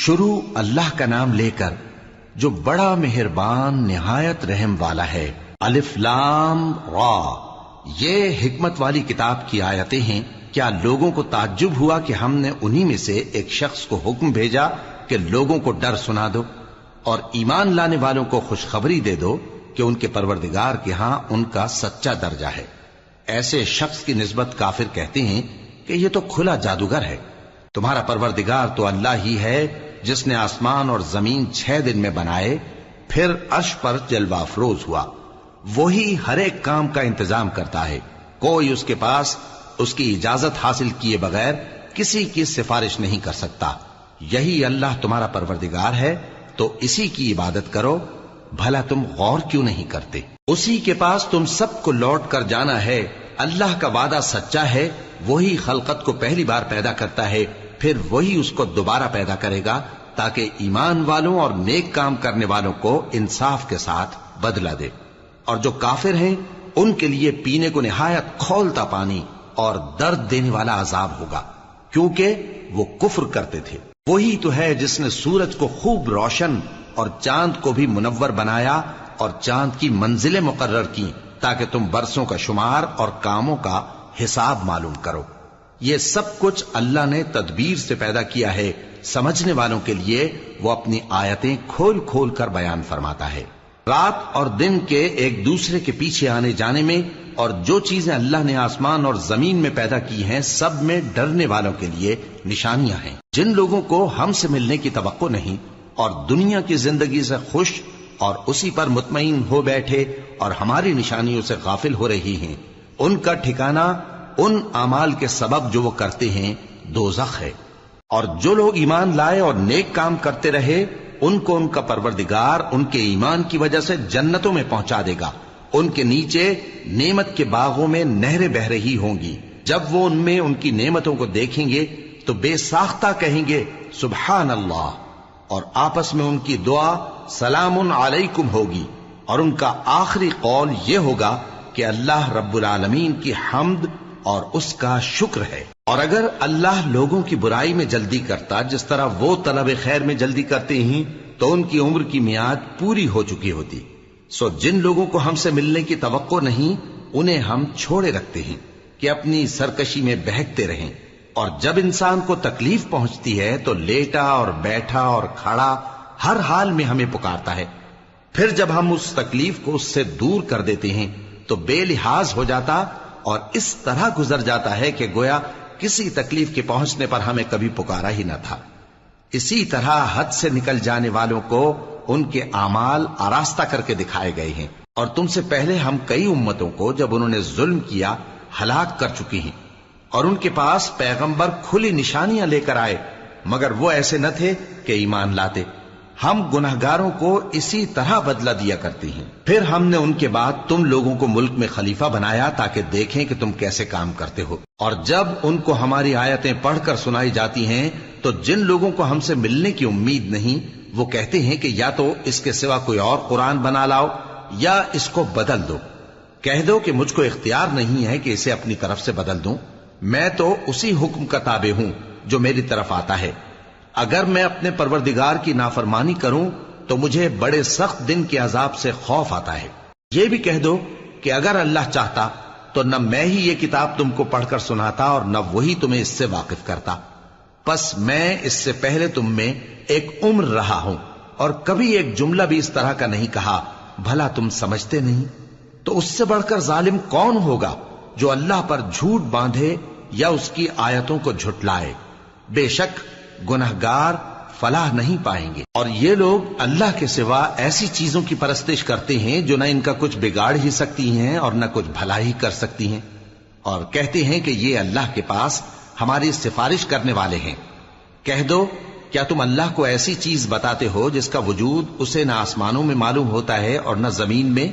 شروع اللہ کا نام لے کر جو بڑا مہربان نہایت رحم والا ہے۔ الف لام را، یہ حکمت والی کتاب کی آیتیں ہیں۔ کیا لوگوں کو تعجب ہوا کہ ہم نے انہی میں سے ایک شخص کو حکم بھیجا کہ لوگوں کو ڈر سنا دو اور ایمان لانے والوں کو خوشخبری دے دو کہ ان کے پروردگار کے ہاں ان کا سچا درجہ ہے۔ ایسے شخص کی نسبت کافر کہتے ہیں کہ یہ تو کھلا جادوگر ہے۔ تمہارا پروردگار تو اللہ ہی ہے جس نے آسمان اور زمین 6 دن میں بنائے، پھر عرش پر جلوہ افروز ہوا۔ وہی ہر ایک کام کا انتظام کرتا ہے، کوئی اس کے پاس اس کی اجازت حاصل کیے بغیر کسی کی سفارش نہیں کر سکتا۔ یہی اللہ تمہارا پروردگار ہے تو اسی کی عبادت کرو، بھلا تم غور کیوں نہیں کرتے؟ اسی کے پاس تم سب کو لوٹ کر جانا ہے۔ اللہ کا وعدہ سچا ہے، وہی خلقت کو پہلی بار پیدا کرتا ہے، پھر وہی اس کو دوبارہ پیدا کرے گا تاکہ ایمان والوں اور نیک کام کرنے والوں کو انصاف کے ساتھ بدلہ دے۔ اور جو کافر ہیں ان کے لیے پینے کو نہایت کھولتا پانی اور درد دینے والا عذاب ہوگا، کیونکہ وہ کفر کرتے تھے۔ وہی تو ہے جس نے سورج کو خوب روشن اور چاند کو بھی منور بنایا اور چاند کی منزلیں مقرر کی تاکہ تم برسوں کا شمار اور کاموں کا حساب معلوم کرو۔ یہ سب کچھ اللہ نے تدبیر سے پیدا کیا ہے، سمجھنے والوں کے لیے وہ اپنی آیتیں کھول کھول کر بیان فرماتا ہے۔ رات اور دن کے ایک دوسرے کے پیچھے آنے جانے میں اور جو چیزیں اللہ نے آسمان اور زمین میں پیدا کی ہیں سب میں ڈرنے والوں کے لیے نشانیاں ہیں۔ جن لوگوں کو ہم سے ملنے کی توقع نہیں اور دنیا کی زندگی سے خوش اور اسی پر مطمئن ہو بیٹھے اور ہماری نشانیوں سے غافل ہو رہی ہیں، ان کا ٹھکانہ ان اعمال کے سبب جو وہ کرتے ہیں دوزخ ہے۔ اور جو لوگ ایمان لائے اور نیک کام کرتے رہے ان کو ان کا پروردگار ان کے ایمان کی وجہ سے جنتوں میں پہنچا دے گا، ان کے نیچے نعمت کے باغوں میں نہریں بہ رہی ہوں گی۔ جب وہ ان میں ان کی نعمتوں کو دیکھیں گے تو بے ساختہ کہیں گے سبحان اللہ، اور آپس میں ان کی دعا سلام علیکم ہوگی، اور ان کا آخری قول یہ ہوگا کہ اللہ رب العالمین کی حمد اور اس کا شکر ہے۔ اور اگر اللہ لوگوں کی برائی میں جلدی کرتا جس طرح وہ طلب خیر میں جلدی کرتے ہیں تو ان کی عمر کی میعاد پوری ہو چکی ہوتی۔ سو جن لوگوں کو ہم سے ملنے کی توقع نہیں انہیں ہم چھوڑے رکھتے ہیں کہ اپنی سرکشی میں بہکتے رہیں، اور جب انسان کو تکلیف پہنچتی ہے تو لیٹا اور بیٹھا اور کھڑا ہر حال میں ہمیں پکارتا ہے، پھر جب ہم اس تکلیف کو اس سے دور کر دیتے ہیں تو بے لحاظ ہو جاتا اور اس طرح گزر جاتا ہے کہ گویا کسی تکلیف کے پہنچنے پر ہمیں کبھی پکارا ہی نہ تھا۔ اسی طرح حد سے نکل جانے والوں کو ان کے اعمال آراستہ کر کے دکھائے گئے ہیں، اور تم سے پہلے ہم کئی امتوں کو جب انہوں نے ظلم کیا ہلاک کر چکی ہیں، اور ان کے پاس پیغمبر کھلی نشانیاں لے کر آئے مگر وہ ایسے نہ تھے کہ ایمان لاتے۔ ہم گناہگاروں کو اسی طرح بدلہ دیا کرتے ہیں۔ پھر ہم نے ان کے بعد تم لوگوں کو ملک میں خلیفہ بنایا تاکہ دیکھیں کہ تم کیسے کام کرتے ہو، اور جب ان کو ہماری آیتیں پڑھ کر سنائی جاتی ہیں تو جن لوگوں کو ہم سے ملنے کی امید نہیں وہ کہتے ہیں کہ یا تو اس کے سوا کوئی اور قرآن بنا لاؤ یا اس کو بدل دو۔ کہہ دو کہ مجھ کو اختیار نہیں ہے کہ اسے اپنی طرف سے بدل دوں، میں تو اسی حکم کا تابع ہوں جو میری طرف آتا ہے۔ اگر میں اپنے پروردگار کی نافرمانی کروں تو مجھے بڑے سخت دن کے عذاب سے خوف آتا ہے۔ یہ بھی کہہ دو کہ اگر اللہ چاہتا تو نہ میں ہی یہ کتاب تم کو پڑھ کر سناتا اور نہ وہی تمہیں اس سے واقف کرتا، پس میں اس سے پہلے تم میں ایک عمر رہا ہوں اور کبھی ایک جملہ بھی اس طرح کا نہیں کہا، بھلا تم سمجھتے نہیں؟ تو اس سے بڑھ کر ظالم کون ہوگا جو اللہ پر جھوٹ باندھے یا اس کی آیتوں کو جھٹلائے؟ بے شک گناہگار فلاح نہیں پائیں گے۔ اور یہ لوگ اللہ کے سوا ایسی چیزوں کی پرستش کرتے ہیں جو نہ ان کا کچھ بگاڑ ہی سکتی ہیں اور نہ کچھ بھلا ہی کر سکتی ہیں، اور کہتے ہیں کہ یہ اللہ کے پاس ہماری سفارش کرنے والے ہیں۔ کہہ دو کیا تم اللہ کو ایسی چیز بتاتے ہو جس کا وجود اسے نہ آسمانوں میں معلوم ہوتا ہے اور نہ زمین میں؟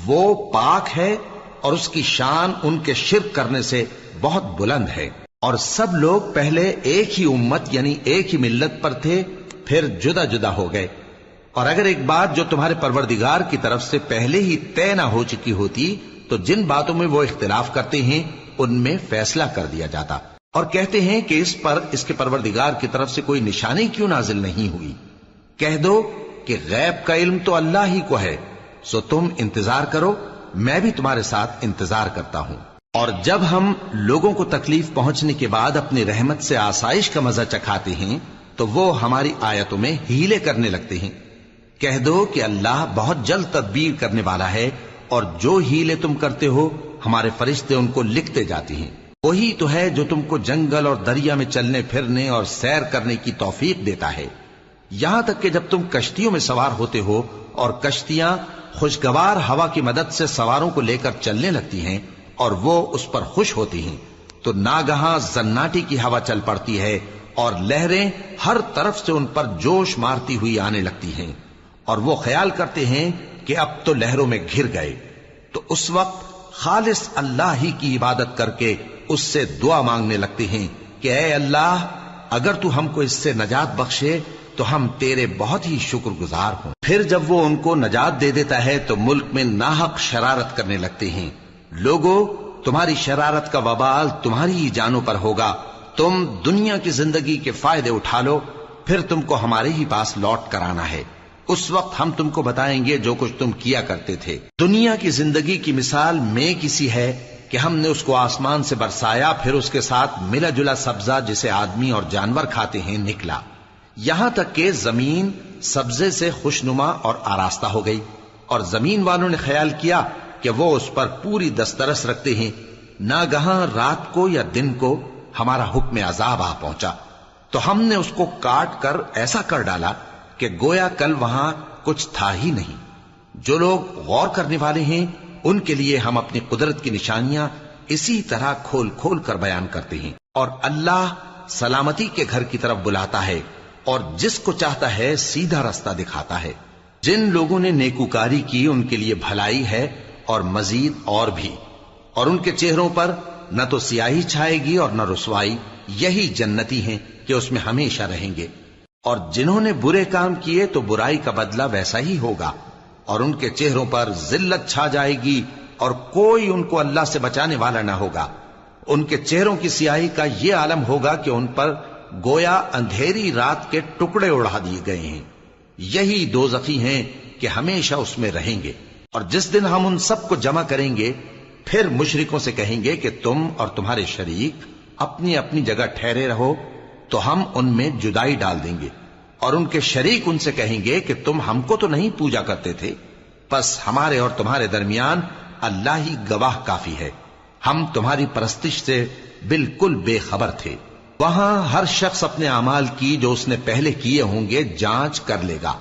وہ پاک ہے اور اس کی شان ان کے شرک کرنے سے بہت بلند ہے۔ اور سب لوگ پہلے ایک ہی امت یعنی ایک ہی ملت پر تھے، پھر جدا جدا ہو گئے، اور اگر ایک بات جو تمہارے پروردگار کی طرف سے پہلے ہی طے نہ ہو چکی ہوتی تو جن باتوں میں وہ اختلاف کرتے ہیں ان میں فیصلہ کر دیا جاتا۔ اور کہتے ہیں کہ اس پر اس کے پروردگار کی طرف سے کوئی نشانی کیوں نازل نہیں ہوئی؟ کہہ دو کہ غیب کا علم تو اللہ ہی کو ہے، سو تم انتظار کرو، میں بھی تمہارے ساتھ انتظار کرتا ہوں۔ اور جب ہم لوگوں کو تکلیف پہنچنے کے بعد اپنی رحمت سے آسائش کا مزہ چکھاتے ہیں تو وہ ہماری آیتوں میں ہیلے کرنے لگتے ہیں۔ کہہ دو کہ اللہ بہت جلد تدبیر کرنے والا ہے، اور جو ہیلے تم کرتے ہو ہمارے فرشتے ان کو لکھتے جاتے ہیں۔ وہی تو ہے جو تم کو جنگل اور دریا میں چلنے پھرنے اور سیر کرنے کی توفیق دیتا ہے، یہاں تک کہ جب تم کشتیوں میں سوار ہوتے ہو اور کشتیاں خوشگوار ہوا کی مدد سے سواروں کو لے کر چلنے لگتی ہیں اور وہ اس پر خوش ہوتی ہیں، تو ناگہاں زناٹی کی ہوا چل پڑتی ہے اور لہریں ہر طرف سے ان پر جوش مارتی ہوئی آنے لگتی ہیں، اور وہ خیال کرتے ہیں کہ اب تو لہروں میں گھر گئے۔ تو اس وقت خالص اللہ ہی کی عبادت کر کے اس سے دعا مانگنے لگتے ہیں کہ اے اللہ، اگر تو ہم کو اس سے نجات بخشے تو ہم تیرے بہت ہی شکر گزار ہوں۔ پھر جب وہ ان کو نجات دے دیتا ہے تو ملک میں ناحق شرارت کرنے لگتے ہیں۔ لوگو، تمہاری شرارت کا وبال تمہاری ہی جانوں پر ہوگا، تم دنیا کی زندگی کے فائدے اٹھا لو، پھر تم کو ہمارے ہی پاس لوٹ کر آنا ہے، اس وقت ہم تم کو بتائیں گے جو کچھ تم کیا کرتے تھے۔ دنیا کی زندگی کی مثال میں کسی ہے کہ ہم نے اس کو آسمان سے برسایا، پھر اس کے ساتھ ملا جلا سبزہ جسے آدمی اور جانور کھاتے ہیں نکلا، یہاں تک کہ زمین سبزے سے خوشنما اور آراستہ ہو گئی، اور زمین والوں نے خیال کیا کہ وہ اس پر پوری دسترس رکھتے ہیں۔ ناگہاں رات کو یا دن کو ہمارا حکم عذاب آ پہنچا تو ہم نے اس کو کاٹ کر ایسا کر ڈالا کہ گویا کل وہاں کچھ تھا ہی نہیں۔ جو لوگ غور کرنے والے ہیں ان کے لیے ہم اپنی قدرت کی نشانیاں اسی طرح کھول کھول کر بیان کرتے ہیں۔ اور اللہ سلامتی کے گھر کی طرف بلاتا ہے اور جس کو چاہتا ہے سیدھا رستہ دکھاتا ہے۔ جن لوگوں نے نیکوکاری کی ان کے لیے بھلائی ہے اور مزید اور بھی، اور ان کے چہروں پر نہ تو سیاہی چھائے گی اور نہ رسوائی، یہی جنتی ہیں کہ اس میں ہمیشہ رہیں گے۔ اور جنہوں نے برے کام کیے تو برائی کا بدلہ ویسا ہی ہوگا، اور ان کے چہروں پر ذلت چھا جائے گی اور کوئی ان کو اللہ سے بچانے والا نہ ہوگا۔ ان کے چہروں کی سیاہی کا یہ عالم ہوگا کہ ان پر گویا اندھیری رات کے ٹکڑے اڑا دیے گئے ہیں۔ یہی دوزخی ہیں کہ ہمیشہ اس میں رہیں گے۔ اور جس دن ہم ان سب کو جمع کریں گے پھر مشرکوں سے کہیں گے کہ تم اور تمہارے شریک اپنی اپنی جگہ ٹھہرے رہو، تو ہم ان میں جدائی ڈال دیں گے، اور ان کے شریک ان سے کہیں گے کہ تم ہم کو تو نہیں پوجا کرتے تھے، بس ہمارے اور تمہارے درمیان اللہ ہی گواہ کافی ہے، ہم تمہاری پرستش سے بالکل بے خبر تھے۔ وہاں ہر شخص اپنے اعمال کی جو اس نے پہلے کیے ہوں گے جانچ کر لے گا،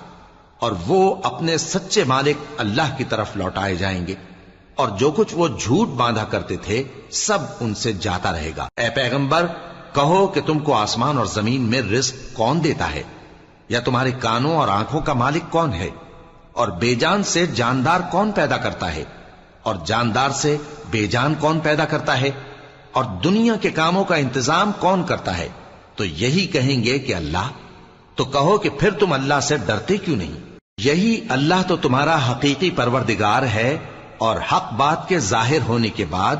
اور وہ اپنے سچے مالک اللہ کی طرف لوٹائے جائیں گے، اور جو کچھ وہ جھوٹ باندھا کرتے تھے سب ان سے جاتا رہے گا۔ اے پیغمبر، کہو کہ تم کو آسمان اور زمین میں رزق کون دیتا ہے، یا تمہارے کانوں اور آنکھوں کا مالک کون ہے، اور بے جان سے جاندار کون پیدا کرتا ہے، اور جاندار سے بے جان کون پیدا کرتا ہے، اور دنیا کے کاموں کا انتظام کون کرتا ہے؟ تو یہی کہیں گے کہ اللہ۔ تو کہو کہ پھر تم اللہ سے ڈرتے کیوں نہیں؟ یہی اللہ تو تمہارا حقیقی پروردگار ہے، اور حق بات کے ظاہر ہونے کے بعد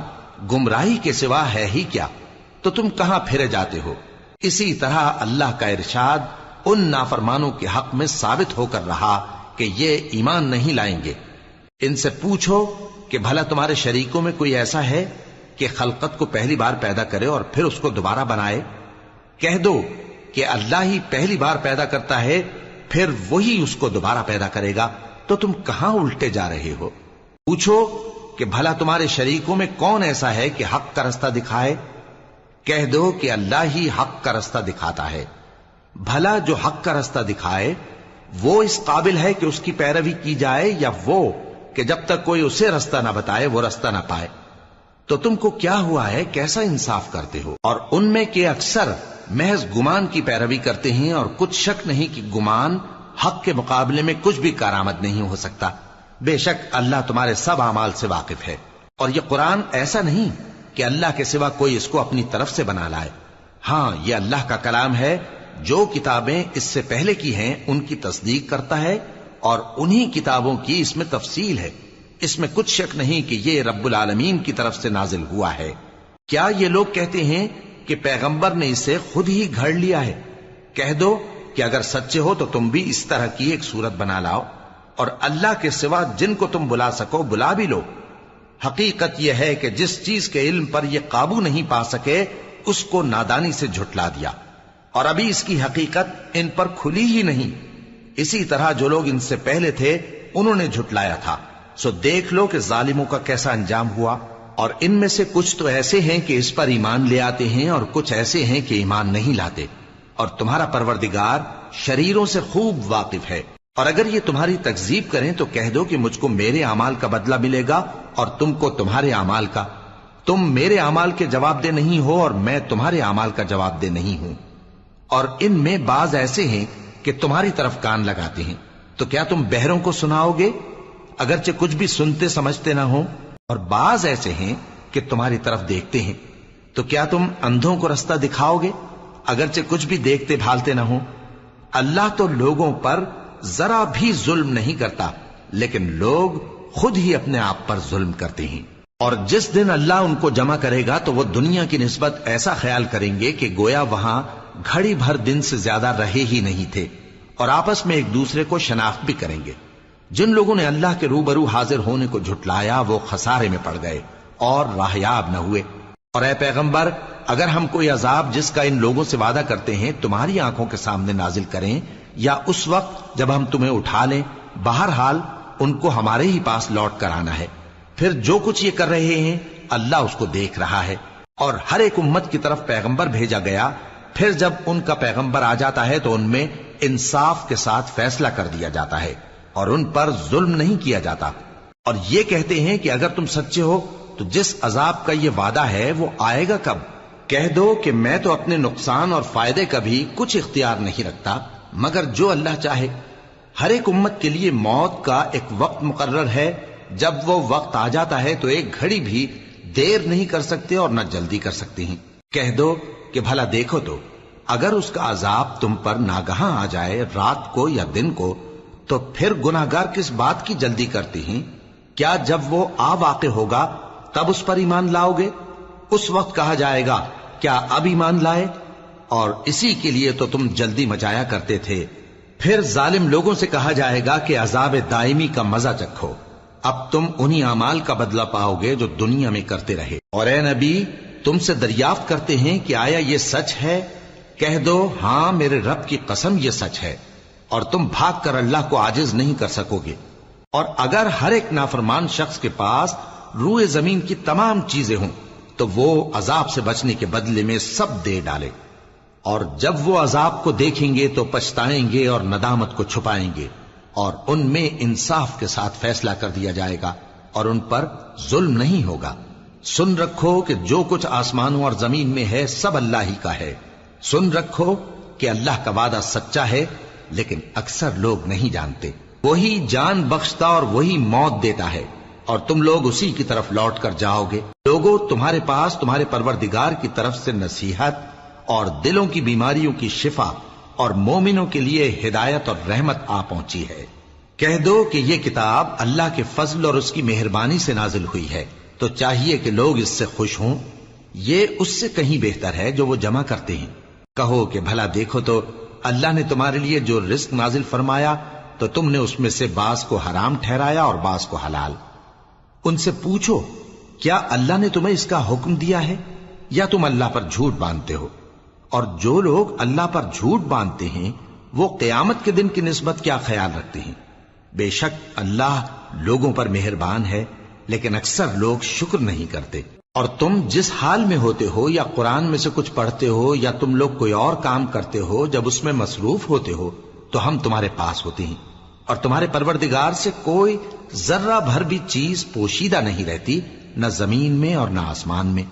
گمراہی کے سوا ہے ہی کیا؟ تو تم کہاں پھرے جاتے ہو؟ اسی طرح اللہ کا ارشاد ان نافرمانوں کے حق میں ثابت ہو کر رہا کہ یہ ایمان نہیں لائیں گے۔ ان سے پوچھو کہ بھلا تمہارے شریکوں میں کوئی ایسا ہے کہ خلقت کو پہلی بار پیدا کرے اور پھر اس کو دوبارہ بنائے؟ کہہ دو کہ اللہ ہی پہلی بار پیدا کرتا ہے، پھر وہی اس کو دوبارہ پیدا کرے گا، تو تم کہاں الٹے جا رہے ہو؟ پوچھو کہ بھلا تمہارے شریکوں میں کون ایسا ہے کہ حق کا رستہ دکھائے؟ کہہ دو کہ اللہ ہی حق کا رستہ دکھاتا ہے۔ بھلا جو حق کا رستہ دکھائے وہ اس قابل ہے کہ اس کی پیروی کی جائے، یا وہ کہ جب تک کوئی اسے رستہ نہ بتائے وہ رستہ نہ پائے؟ تو تم کو کیا ہوا ہے، کیسا انصاف کرتے ہو؟ اور ان میں کے اکثر محض گمان کی پیروی کرتے ہیں، اور کچھ شک نہیں کہ گمان حق کے مقابلے میں کچھ بھی کارآمد نہیں ہو سکتا۔ بے شک اللہ تمہارے سب اعمال سے واقف ہے۔ اور یہ قرآن ایسا نہیں کہ اللہ کے سوا کوئی اس کو اپنی طرف سے بنا لائے، ہاں یہ اللہ کا کلام ہے، جو کتابیں اس سے پہلے کی ہیں ان کی تصدیق کرتا ہے، اور انہی کتابوں کی اس میں تفصیل ہے، اس میں کچھ شک نہیں کہ یہ رب العالمین کی طرف سے نازل ہوا ہے۔ کیا یہ لوگ کہتے ہیں کہ پیغمبر نے اسے خود ہی گھڑ لیا ہے۔ کہہ دو کہ اگر سچے ہو تو تم بھی اس طرح کی ایک صورت بنا لاؤ اور اللہ کے سوا جن کو تم بلا سکو بلا بھی لو۔ حقیقت یہ ہے کہ جس چیز کے علم پر یہ قابو نہیں پا سکے اس کو نادانی سے جھٹلا دیا، اور ابھی اس کی حقیقت ان پر کھلی ہی نہیں۔ اسی طرح جو لوگ ان سے پہلے تھے انہوں نے جھٹلایا تھا، سو دیکھ لو کہ ظالموں کا کیسا انجام ہوا۔ اور ان میں سے کچھ تو ایسے ہیں کہ اس پر ایمان لے آتے ہیں اور کچھ ایسے ہیں کہ ایمان نہیں لاتے، اور تمہارا پروردگار شریروں سے خوب واقف ہے۔ اور اگر یہ تمہاری تکذیب کریں تو کہہ دو کہ مجھ کو میرے اعمال کا بدلہ ملے گا اور تم کو تمہارے اعمال کا۔ تم میرے اعمال کے جواب دہ نہیں ہو اور میں تمہارے اعمال کا جواب دہ نہیں ہوں۔ اور ان میں بعض ایسے ہیں کہ تمہاری طرف کان لگاتے ہیں، تو کیا تم بہروں کو سناؤ گے اگرچہ کچھ بھی سنتے سمجھتے نہ ہو؟ اور بعض ایسے ہیں کہ تمہاری طرف دیکھتے ہیں، تو کیا تم اندھوں کو رستہ دکھاؤ گے اگرچہ کچھ بھی دیکھتے بھالتے نہ ہو؟ اللہ تو لوگوں پر ذرا بھی ظلم نہیں کرتا، لیکن لوگ خود ہی اپنے آپ پر ظلم کرتے ہیں۔ اور جس دن اللہ ان کو جمع کرے گا تو وہ دنیا کی نسبت ایسا خیال کریں گے کہ گویا وہاں گھڑی بھر دن سے زیادہ رہے ہی نہیں تھے، اور آپس میں ایک دوسرے کو شناخت بھی کریں گے۔ جن لوگوں نے اللہ کے روبرو حاضر ہونے کو جھٹلایا وہ خسارے میں پڑ گئے اور راہیاب نہ ہوئے۔ اور اے پیغمبر، اگر ہم کوئی عذاب جس کا ان لوگوں سے وعدہ کرتے ہیں تمہاری آنکھوں کے سامنے نازل کریں یا اس وقت جب ہم تمہیں اٹھا لیں، بہرحال ان کو ہمارے ہی پاس لوٹ کر آنا ہے۔ پھر جو کچھ یہ کر رہے ہیں اللہ اس کو دیکھ رہا ہے۔ اور ہر ایک امت کی طرف پیغمبر بھیجا گیا، پھر جب ان کا پیغمبر آ جاتا ہے تو ان میں انصاف کے ساتھ فیصلہ کر دیا جاتا ہے اور ان پر ظلم نہیں کیا جاتا۔ اور یہ کہتے ہیں کہ اگر تم سچے ہو تو جس عذاب کا یہ وعدہ ہے وہ آئے گا کب؟ کہہ دو کہ میں تو اپنے نقصان اور فائدے کا بھی کچھ اختیار نہیں رکھتا مگر جو اللہ چاہے۔ ہر ایک امت کے لیے موت کا ایک وقت مقرر ہے، جب وہ وقت آ جاتا ہے تو ایک گھڑی بھی دیر نہیں کر سکتے اور نہ جلدی کر سکتے ہیں۔ کہہ دو کہ بھلا دیکھو تو اگر اس کا عذاب تم پر ناگہاں آ جائے رات کو یا دن کو تو پھر گناہگار کس بات کی جلدی کرتے ہیں؟ کیا جب وہ آ واقع ہوگا تب اس پر ایمان لاؤ گے؟ اس وقت کہا جائے گا کیا اب ایمان لائے؟ اور اسی کے لیے تو تم جلدی مچایا کرتے تھے۔ پھر ظالم لوگوں سے کہا جائے گا کہ عذاب دائمی کا مزہ چکھو، اب تم انہی اعمال کا بدلہ پاؤ گے جو دنیا میں کرتے رہے۔ اور اے نبی، تم سے دریافت کرتے ہیں کہ آیا یہ سچ ہے؟ کہہ دو ہاں میرے رب کی قسم یہ سچ ہے، اور تم بھاگ کر اللہ کو عاجز نہیں کر سکو گے۔ اور اگر ہر ایک نافرمان شخص کے پاس روئے زمین کی تمام چیزیں ہوں تو وہ عذاب سے بچنے کے بدلے میں سب دے ڈالے، اور جب وہ عذاب کو دیکھیں گے تو پچھتائیں گے اور ندامت کو چھپائیں گے، اور ان میں انصاف کے ساتھ فیصلہ کر دیا جائے گا اور ان پر ظلم نہیں ہوگا۔ سن رکھو کہ جو کچھ آسمانوں اور زمین میں ہے سب اللہ ہی کا ہے۔ سن رکھو کہ اللہ کا وعدہ سچا ہے، لیکن اکثر لوگ نہیں جانتے۔ وہی جان بخشتا اور وہی موت دیتا ہے، اور تم لوگ اسی کی طرف لوٹ کر جاؤ گے۔ لوگوں، تمہارے پاس تمہارے پروردگار کی طرف سے نصیحت اور دلوں کی بیماریوں کی شفا اور مومنوں کے لیے ہدایت اور رحمت آ پہنچی ہے۔ کہہ دو کہ یہ کتاب اللہ کے فضل اور اس کی مہربانی سے نازل ہوئی ہے، تو چاہیے کہ لوگ اس سے خوش ہوں۔ یہ اس سے کہیں بہتر ہے جو وہ جمع کرتے ہیں۔ کہو کہ بھلا دیکھو تو اللہ نے تمہارے لیے جو رزق نازل فرمایا تو تم نے اس میں سے بعض کو حرام ٹھہرایا اور بعض کو حلال۔ ان سے پوچھو کیا اللہ نے تمہیں اس کا حکم دیا ہے یا تم اللہ پر جھوٹ باندھتے ہو؟ اور جو لوگ اللہ پر جھوٹ باندھتے ہیں وہ قیامت کے دن کی نسبت کیا خیال رکھتے ہیں؟ بے شک اللہ لوگوں پر مہربان ہے، لیکن اکثر لوگ شکر نہیں کرتے۔ اور تم جس حال میں ہوتے ہو یا قرآن میں سے کچھ پڑھتے ہو یا تم لوگ کوئی اور کام کرتے ہو، جب اس میں مصروف ہوتے ہو تو ہم تمہارے پاس ہوتے ہیں، اور تمہارے پروردگار سے کوئی ذرہ بھر بھی چیز پوشیدہ نہیں رہتی، نہ زمین میں اور نہ آسمان میں،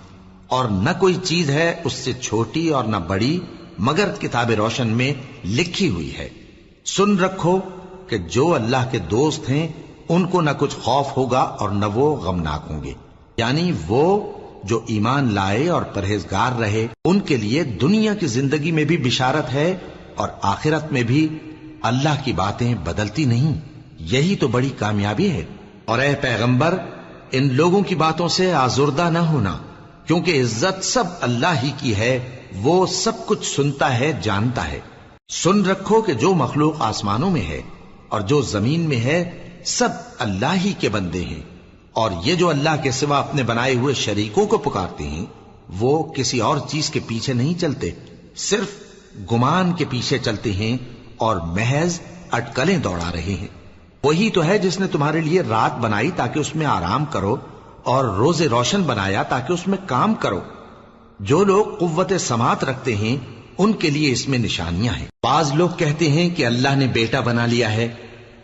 اور نہ کوئی چیز ہے اس سے چھوٹی اور نہ بڑی مگر کتاب روشن میں لکھی ہوئی ہے۔ سن رکھو کہ جو اللہ کے دوست ہیں ان کو نہ کچھ خوف ہوگا اور نہ وہ غمناک ہوں گے، یعنی وہ جو ایمان لائے اور پرہیزگار رہے ان کے لیے دنیا کی زندگی میں بھی بشارت ہے اور آخرت میں بھی۔ اللہ کی باتیں بدلتی نہیں، یہی تو بڑی کامیابی ہے۔ اور اے پیغمبر، ان لوگوں کی باتوں سے آزردہ نہ ہونا، کیونکہ عزت سب اللہ ہی کی ہے، وہ سب کچھ سنتا ہے، جانتا ہے۔ سن رکھو کہ جو مخلوق آسمانوں میں ہے اور جو زمین میں ہے سب اللہ ہی کے بندے ہیں، اور یہ جو اللہ کے سوا اپنے بنائے ہوئے شریکوں کو پکارتے ہیں وہ کسی اور چیز کے پیچھے نہیں چلتے، صرف گمان کے پیچھے چلتے ہیں اور محض اٹکلیں دوڑا رہے ہیں۔ وہی تو ہے جس نے تمہارے لیے رات بنائی تاکہ اس میں آرام کرو، اور روز روشن بنایا تاکہ اس میں کام کرو۔ جو لوگ قوت سماعت رکھتے ہیں ان کے لیے اس میں نشانیاں ہیں۔ بعض لوگ کہتے ہیں کہ اللہ نے بیٹا بنا لیا ہے،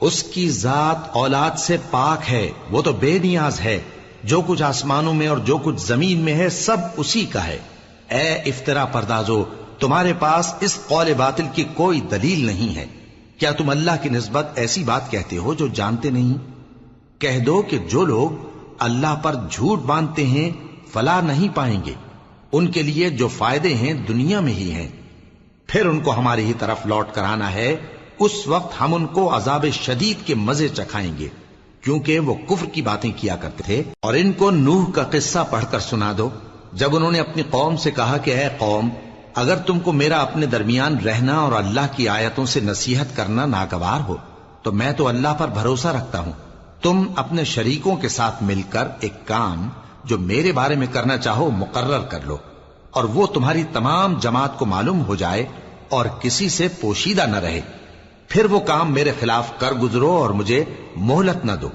اس کی ذات اولاد سے پاک ہے، وہ تو بے نیاز ہے، جو کچھ آسمانوں میں اور جو کچھ زمین میں ہے سب اسی کا ہے۔ اے افترا پردازو، تمہارے پاس اس قول باطل کی کوئی دلیل نہیں ہے۔ کیا تم اللہ کی نسبت ایسی بات کہتے ہو جو جانتے نہیں؟ کہہ دو کہ جو لوگ اللہ پر جھوٹ باندھتے ہیں فلاح نہیں پائیں گے، ان کے لیے جو فائدے ہیں دنیا میں ہی ہیں، پھر ان کو ہماری ہی طرف لوٹ کر آنا ہے، اس وقت ہم ان کو عذاب شدید کے مزے چکھائیں گے، کیونکہ وہ کفر کی باتیں کیا کرتے تھے۔ اور ان کو نوح کا قصہ پڑھ کر سنا دو، جب انہوں نے اپنی قوم سے کہا کہ اے قوم، اگر تم کو میرا اپنے درمیان رہنا اور اللہ کی آیتوں سے نصیحت کرنا ناگوار ہو تو میں تو اللہ پر بھروسہ رکھتا ہوں، تم اپنے شریکوں کے ساتھ مل کر ایک کام جو میرے بارے میں کرنا چاہو مقرر کر لو، اور وہ تمہاری تمام جماعت کو معلوم ہو جائے اور کسی سے پوشیدہ نہ رہے، پھر وہ کام میرے خلاف کر گزرو اور مجھے مہلت نہ دو۔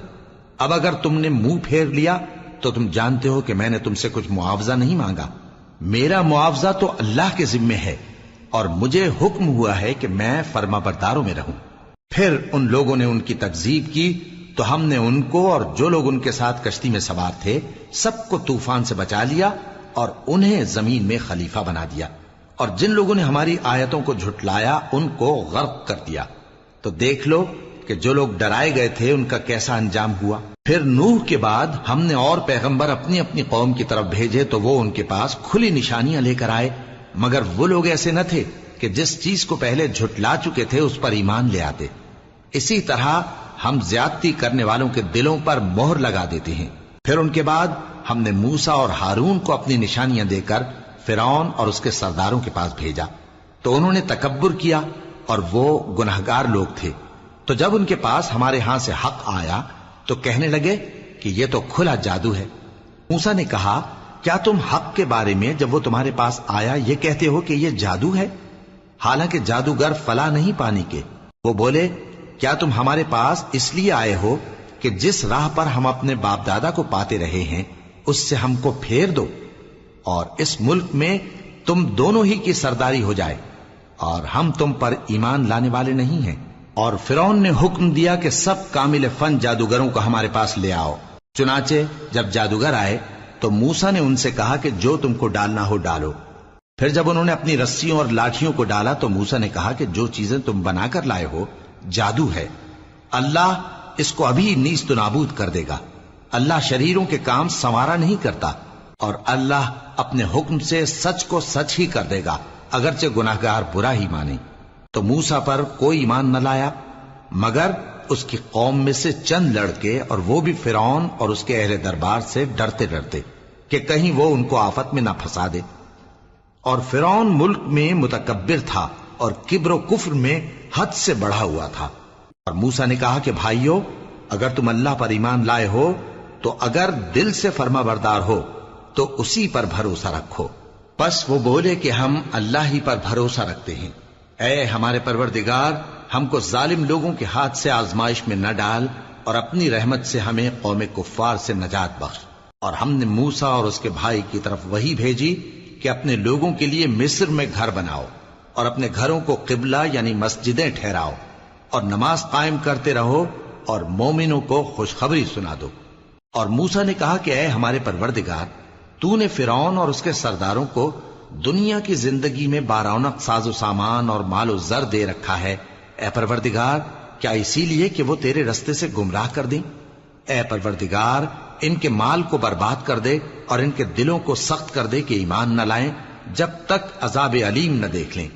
اب اگر تم نے منہ پھیر لیا تو تم جانتے ہو کہ میں نے تم سے کچھ معاوضہ نہیں مانگا، میرا معاوضہ تو اللہ کے ذمے ہے، اور مجھے حکم ہوا ہے کہ میں فرما برداروں میں رہوں۔ پھر ان لوگوں نے ان کی تکذیب کی تو ہم نے ان کو اور جو لوگ ان کے ساتھ کشتی میں سوار تھے سب کو طوفان سے بچا لیا اور انہیں زمین میں خلیفہ بنا دیا، اور جن لوگوں نے ہماری آیتوں کو جھٹلایا ان کو غرق کر دیا۔ تو دیکھ لو کہ جو لوگ ڈرائے گئے تھے ان کا کیسا انجام ہوا۔ پھر نوح کے بعد ہم نے اور پیغمبر اپنی اپنی قوم کی طرف بھیجے تو وہ ان کے پاس کھلی نشانیاں لے کر آئے، مگر وہ لوگ ایسے نہ تھے کہ جس چیز کو پہلے جھٹلا چکے تھے اس پر ایمان لے آتے۔ اسی طرح ہم زیادتی کرنے والوں کے دلوں پر مہر لگا دیتے ہیں۔ پھر ان کے بعد ہم نے موسیٰ اور ہارون کو اپنی نشانیاں دے کر فرعون اور اس کے سرداروں کے پاس بھیجا، تو انہوں نے تکبر کیا اور وہ گناہگار لوگ تھے۔ تو جب ان کے پاس ہمارے ہاں سے حق آیا تو کہنے لگے کہ یہ تو کھلا جادو ہے۔ موسیٰ نے کہا، کیا تم حق کے بارے میں جب وہ تمہارے پاس آیا یہ کہتے ہو کہ یہ جادو ہے؟ حالانکہ جادوگر فلاح نہیں پانے کے۔ وہ بولے، کیا تم ہمارے پاس اس لیے آئے ہو کہ جس راہ پر ہم اپنے باپ دادا کو پاتے رہے ہیں اس سے ہم کو پھیر دو، اور اس ملک میں تم دونوں ہی کی سرداری ہو جائے، اور ہم تم پر ایمان لانے والے نہیں ہیں؟ اور فرعون نے حکم دیا کہ سب کامل فن جادوگروں کو ہمارے پاس لے آؤ۔ چنانچہ جب جادوگر آئے تو موسیٰ نے ان سے کہا کہ جو تم کو ڈالنا ہو ڈالو۔ پھر جب انہوں نے اپنی رسیوں اور لاٹھیوں کو ڈالا تو موسیٰ نے کہا کہ جو چیزیں تم بنا کر لائے ہو جادو ہے، اللہ اس کو ابھی نیست و نابود کر دے گا۔ اللہ شریروں کے کام سنوارا نہیں کرتا، اور اللہ اپنے حکم سے سچ کو سچ ہی کر دے گا اگرچہ گناہگار برا ہی مانے۔ تو موسیٰ پر کوئی ایمان نہ لایا مگر اس کی قوم میں سے چند لڑکے، اور وہ بھی فرعون اور اس کے اہل دربار سے ڈرتے ڈرتے کہ کہیں وہ ان کو آفت میں نہ پھنسا دے۔ اور فرعون ملک میں متکبر تھا اور کبر و کفر میں حد سے بڑھا ہوا تھا۔ اور موسیٰ نے کہا کہ بھائیو، اگر تم اللہ پر ایمان لائے ہو تو اگر دل سے فرما بردار ہو تو اسی پر بھروسہ رکھو۔ پس وہ بولے کہ ہم اللہ ہی پر بھروسہ رکھتے ہیں۔ اے ہمارے پروردگار، ہم کو ظالم لوگوں کے ہاتھ سے آزمائش میں نہ ڈال، اور اپنی رحمت سے ہمیں قوم کفار سے نجات بخش۔ اور ہم نے موسیٰ اور اس کے بھائی کی طرف وحی بھیجی کہ اپنے لوگوں کے لیے مصر میں گھر بناؤ، اور اپنے گھروں کو قبلہ یعنی مسجدیں ٹھہراؤ، اور نماز قائم کرتے رہو، اور مومنوں کو خوشخبری سنا دو۔ اور موسیٰ نے کہا کہ اے ہمارے پروردگار، تو نے فرعون اور اس کے سرداروں کو دنیا کی زندگی میں بارونق ساز و سامان اور مال و زر دے رکھا ہے، اے پروردگار کیا اسی لیے کہ وہ تیرے رستے سے گمراہ کر دیں؟ اے پروردگار ان کے مال کو برباد کر دے اور ان کے دلوں کو سخت کر دے کہ ایمان نہ لائیں جب تک عذاب علیم نہ دیکھ لیں۔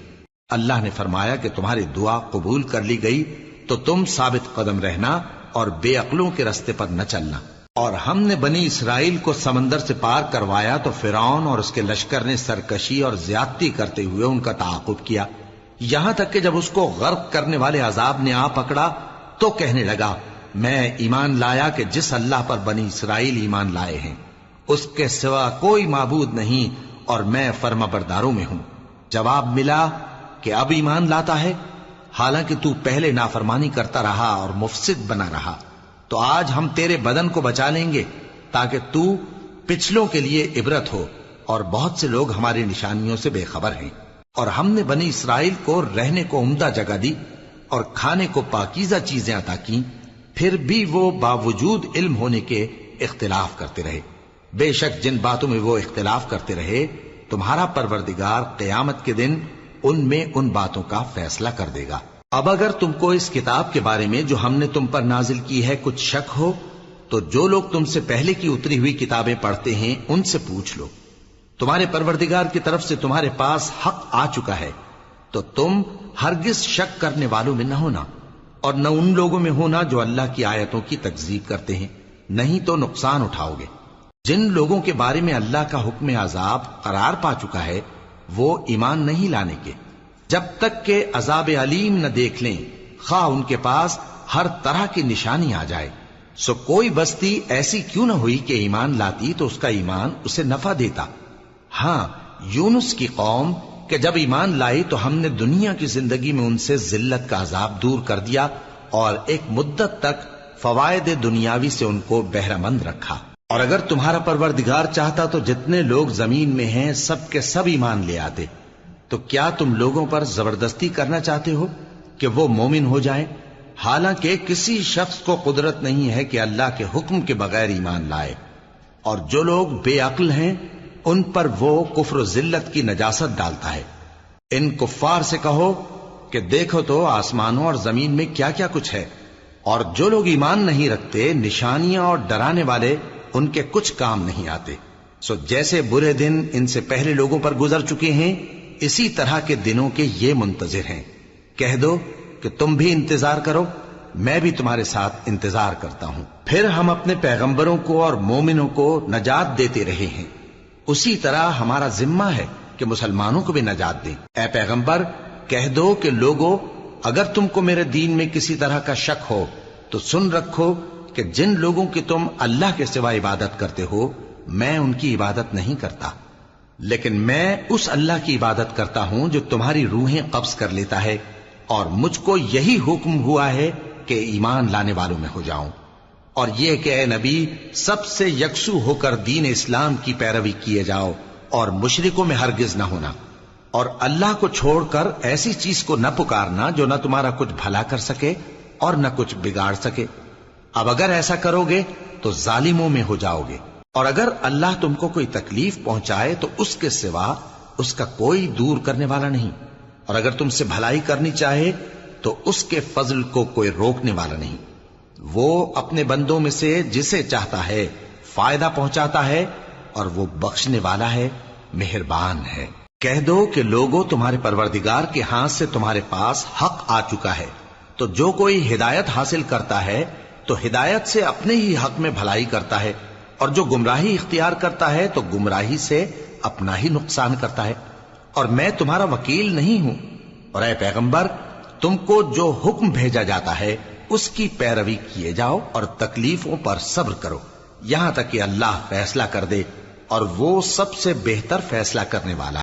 اللہ نے فرمایا کہ تمہاری دعا قبول کر لی گئی تو تم ثابت قدم رہنا اور بے عقلوں کے رستے پر نہ چلنا۔ اور ہم نے بنی اسرائیل کو سمندر سے پار کروایا تو فرعون اور اس کے لشکر نے سرکشی اور زیادتی کرتے ہوئے ان کا تعاقب کیا، یہاں تک کہ جب اس کو غرق کرنے والے عذاب نے آ پکڑا تو کہنے لگا میں ایمان لایا کہ جس اللہ پر بنی اسرائیل ایمان لائے ہیں اس کے سوا کوئی معبود نہیں اور میں فرما برداروں میں ہوں۔ جواب ملا کہ اب ایمان لاتا ہے، حالانکہ تو پہلے نافرمانی کرتا رہا اور مفسد بنا رہا، تو آج ہم تیرے بدن کو بچا لیں گے تاکہ تو پچھلوں کے لیے عبرت ہو، اور بہت سے لوگ ہماری نشانیوں سے بے خبر ہیں۔ اور ہم نے بنی اسرائیل کو رہنے کو عمدہ جگہ دی اور کھانے کو پاکیزہ چیزیں عطا کی، پھر بھی وہ باوجود علم ہونے کے اختلاف کرتے رہے۔ بے شک جن باتوں میں وہ اختلاف کرتے رہے تمہارا پروردگار قیامت کے دن ان میں ان باتوں کا فیصلہ کر دے گا۔ اب اگر تم کو اس کتاب کے بارے میں جو ہم نے تم پر نازل کی ہے کچھ شک ہو تو جو لوگ تم سے پہلے کی اتری ہوئی کتابیں پڑھتے ہیں ان سے پوچھ لو، تمہارے پروردگار کی طرف سے تمہارے پاس حق آ چکا ہے تو تم ہرگز شک کرنے والوں میں نہ ہونا، اور نہ ان لوگوں میں ہونا جو اللہ کی آیتوں کی تکذیب کرتے ہیں، نہیں تو نقصان اٹھاؤ گے۔ جن لوگوں کے بارے میں اللہ کا حکم عذاب قرار پا چکا ہے وہ ایمان نہیں لانے کے جب تک کہ عذاب علیم نہ دیکھ لیں، خواہ ان کے پاس ہر طرح کی نشانی آ جائے۔ سو کوئی بستی ایسی کیوں نہ ہوئی کہ ایمان لاتی تو اس کا ایمان اسے نفع دیتا۔ ہاں، یونس کی قوم کہ جب ایمان لائی تو ہم نے دنیا کی زندگی میں ان سے ذلت کا عذاب دور کر دیا اور ایک مدت تک فوائد دنیاوی سے ان کو بہرہ مند رکھا۔ اور اگر تمہارا پروردگار چاہتا تو جتنے لوگ زمین میں ہیں سب کے سب ایمان لے آتے، تو کیا تم لوگوں پر زبردستی کرنا چاہتے ہو کہ وہ مومن ہو جائیں؟ حالانکہ کسی شخص کو قدرت نہیں ہے کہ اللہ کے حکم کے بغیر ایمان لائے، اور جو لوگ بے عقل ہیں ان پر وہ کفر و ذلت کی نجاست ڈالتا ہے۔ ان کفار سے کہو کہ دیکھو تو آسمانوں اور زمین میں کیا کیا کچھ ہے، اور جو لوگ ایمان نہیں رکھتے نشانیاں اور ڈرانے والے ان کے کچھ کام نہیں آتے۔ سو جیسے برے دن ان سے پہلے لوگوں پر گزر چکے ہیں اسی طرح کے دنوں کے یہ منتظر ہیں۔ کہہ دو کہ تم بھی انتظار کرو، میں بھی تمہارے ساتھ انتظار کرتا ہوں۔ پھر ہم اپنے پیغمبروں کو اور مومنوں کو نجات دیتے رہے ہیں، اسی طرح ہمارا ذمہ ہے کہ مسلمانوں کو بھی نجات دیں۔ اے پیغمبر کہہ دو کہ لوگو اگر تم کو میرے دین میں کسی طرح کا شک ہو تو سن رکھو کہ جن لوگوں کی تم اللہ کے سوا عبادت کرتے ہو میں ان کی عبادت نہیں کرتا، لیکن میں اس اللہ کی عبادت کرتا ہوں جو تمہاری روحیں قبض کر لیتا ہے، اور مجھ کو یہی حکم ہوا ہے کہ ایمان لانے والوں میں ہو جاؤں، اور یہ کہ اے نبی سب سے یکسو ہو کر دین اسلام کی پیروی کیے جاؤ اور مشرکوں میں ہرگز نہ ہونا، اور اللہ کو چھوڑ کر ایسی چیز کو نہ پکارنا جو نہ تمہارا کچھ بھلا کر سکے اور نہ کچھ بگاڑ سکے۔ اب اگر ایسا کرو گے تو ظالموں میں ہو جاؤ گے، اور اگر اللہ تم کو کوئی تکلیف پہنچائے تو اس کے سوا اس کا کوئی دور کرنے والا نہیں، اور اگر تم سے بھلائی کرنی چاہے تو اس کے فضل کو کوئی روکنے والا نہیں۔ وہ اپنے بندوں میں سے جسے چاہتا ہے فائدہ پہنچاتا ہے، اور وہ بخشنے والا ہے، مہربان ہے۔ کہہ دو کہ لوگوں تمہارے پروردگار کے ہاتھ سے تمہارے پاس حق آ چکا ہے، تو جو کوئی ہدایت حاصل کرتا ہے تو ہدایت سے اپنے ہی حق میں بھلائی کرتا ہے، اور جو گمراہی اختیار کرتا ہے تو گمراہی سے اپنا ہی نقصان کرتا ہے، اور میں تمہارا وکیل نہیں ہوں۔ اور اے پیغمبر تم کو جو حکم بھیجا جاتا ہے اس کی پیروی کیے جاؤ اور تکلیفوں پر صبر کرو یہاں تک کہ اللہ فیصلہ کر دے، اور وہ سب سے بہتر فیصلہ کرنے والا